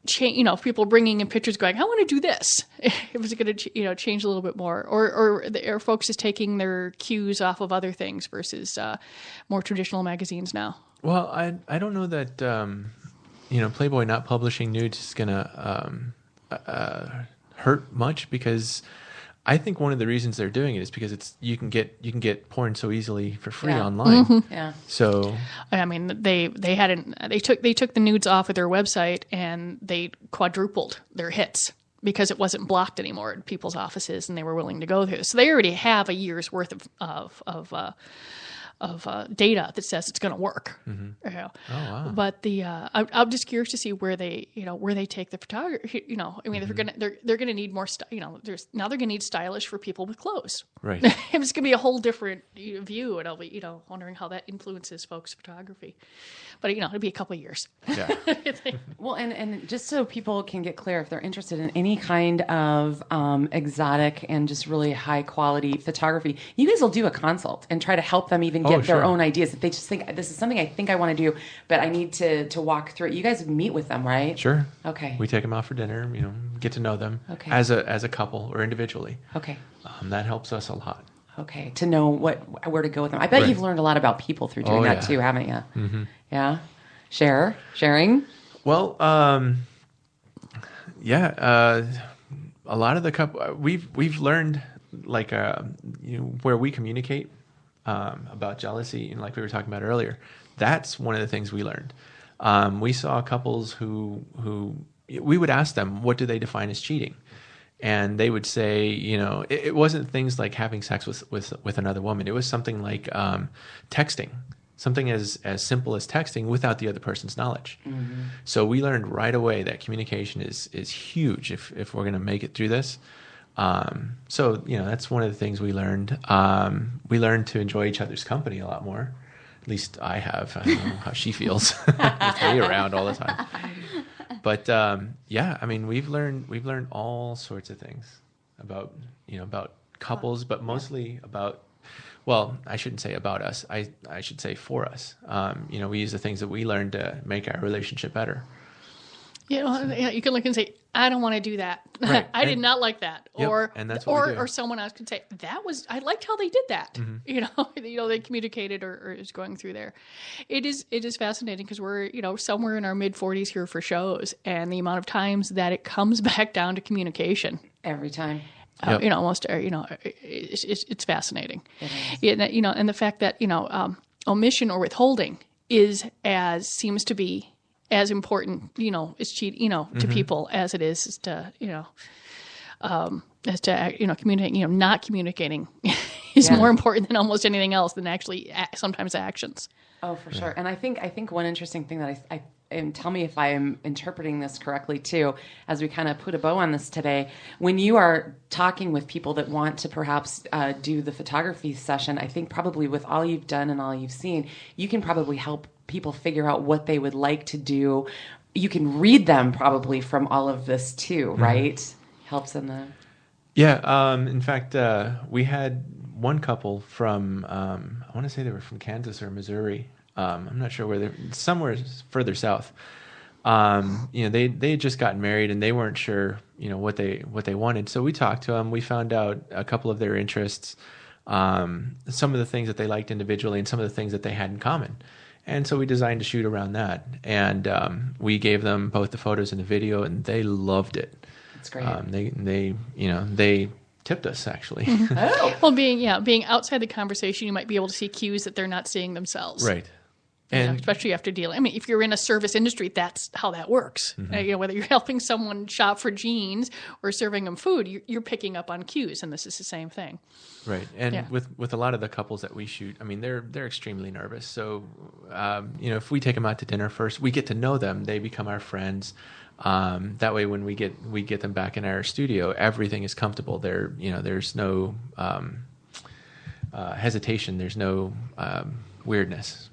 change. If people are bringing in pictures, going, "I want to do this," if it's going to, change a little bit more, or folks is taking their cues off of other things versus more traditional magazines now. Well, I don't know that Playboy not publishing nudes is gonna hurt much, because I think one of the reasons they're doing it is because you can get porn so easily for free online. Mm-hmm. Yeah. So I mean, they took the nudes off of their website, and they quadrupled their hits because it wasn't blocked anymore at people's offices, and they were willing to go through. So they already have a year's worth of data that says it's going to work. Mm-hmm. Oh wow! But I'm just curious to see where they take the photography. I mean, they're gonna need more. They're gonna need stylish for people with clothes. Right. It's gonna be a whole different view, and I'll be wondering how that influences folks' photography. But it'll be a couple of years. Yeah. Well, and just so people can get clear, if they're interested in any kind of exotic and just really high quality photography, you guys will do a consult and try to help them even get their own ideas. If they just think, this is something I think I want to do, but I need to walk through it. You guys meet with them, right? Sure. Okay. We take them out for dinner, get to know them as a couple or individually. Okay. That helps us a lot. Okay. To know where to go with them. I bet you've learned a lot about people through doing that too, haven't you? Mm-hmm. Yeah. Sharing? Well, a lot of the couple, we've learned where we communicate about jealousy, and like we were talking about earlier, that's one of the things we learned. We saw couples who we would ask them, what do they define as cheating? And they would say, it wasn't things like having sex with another woman. It was something like texting, something as simple as texting without the other person's knowledge. Mm-hmm. So we learned right away that communication is huge if we're going to make it through this. So that's one of the things we learned. We learned to enjoy each other's company a lot more. At least I have. I don't know how she feels with me around all the time. But we've learned all sorts of things about couples, but mostly about. Well, I shouldn't say about us. I should say for us. We use the things that we learned to make our relationship better. You can look and say, I don't want to do that. Right. I did not like that. Yep. And that's what we do. Or someone else could say, I liked how they did that. Mm-hmm. They communicated or is going through there. It is fascinating because we're, somewhere in our mid 40s here for shows, and the amount of times that it comes back down to communication. Every time. Almost, it's fascinating. And the fact that, omission or withholding seems to be as important, as to people as it is to, communicating, not communicating is more important than almost anything else than actually sometimes actions. Oh, for sure. And I think one interesting thing that I and tell me if I am interpreting this correctly too, as we kind of put a bow on this today, when you are talking with people that want to perhaps do the photography session, I think probably with all you've done and all you've seen, you can probably help people figure out what they would like to do. You can read them probably from all of this too, right? Helps in the... Yeah. In fact, we had one couple from, I want to say they were from Kansas or Missouri. I'm not sure where they're, somewhere further south. They had just gotten married and they weren't sure, what they wanted. So we talked to them. We found out a couple of their interests, some of the things that they liked individually and some of the things that they had in common. And so we designed a shoot around that. And we gave them both the photos and the video, and they loved it. That's great. They tipped us actually. Oh. Well, being outside the conversation, you might be able to see cues that they're not seeing themselves. Right. And especially after dealing. I mean, if you're in a service industry, that's how that works. Whether you're helping someone shop for jeans or serving them food, you're picking up on cues, and this is the same thing. Right. And with a lot of the couples that we shoot, I mean, they're extremely nervous. So, if we take them out to dinner first, we get to know them. They become our friends. That way, when we get them back in our studio, everything is comfortable. There's no hesitation. There's no weirdness.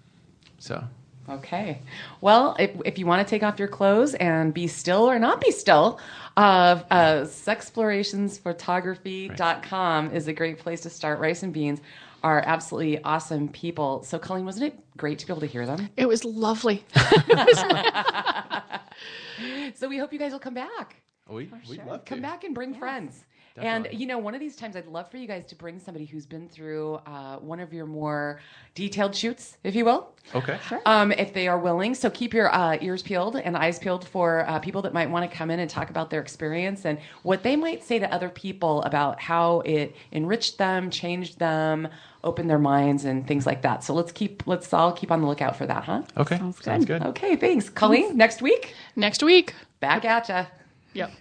So. Okay. Well, if you want to take off your clothes and be still or not be still, sexplorationsphotography.com is a great place to start. Rice and Beans are absolutely awesome people. So, Colleen, wasn't it great to be able to hear them? It was lovely. So we hope you guys will come back. We'd love to. Come back and bring friends. Definitely. And, one of these times I'd love for you guys to bring somebody who's been through one of your more detailed shoots, if you will. Okay. Sure. If they are willing. So keep your ears peeled and eyes peeled for people that might want to come in and talk about their experience and what they might say to other people about how it enriched them, changed them, opened their minds, and things like that. So let's all keep on the lookout for that, huh? Okay. Sounds good. Okay, thanks. Colleen, next week? Next week. Back at ya. Yep.